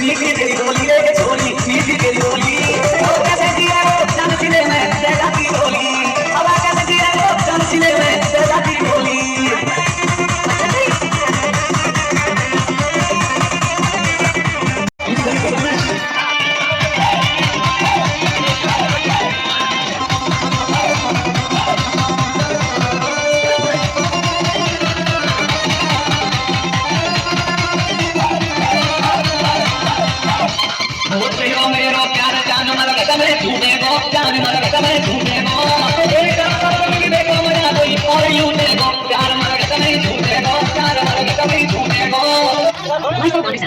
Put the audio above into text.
मीठी तेरी बोली रे छोरी मीठी तेरी बोली ओ कैसे जिया वो जान सिले में तेरा की बोली अब कैसे जिया वो जान सिले में तेरा की बोली मेरो प्यार जान मर गए झूठे को जान मर गए झूठे को एक देखो मजा कोई और यूं देखो प्यार मर गए झूठे को प्यार मर गए झूठे को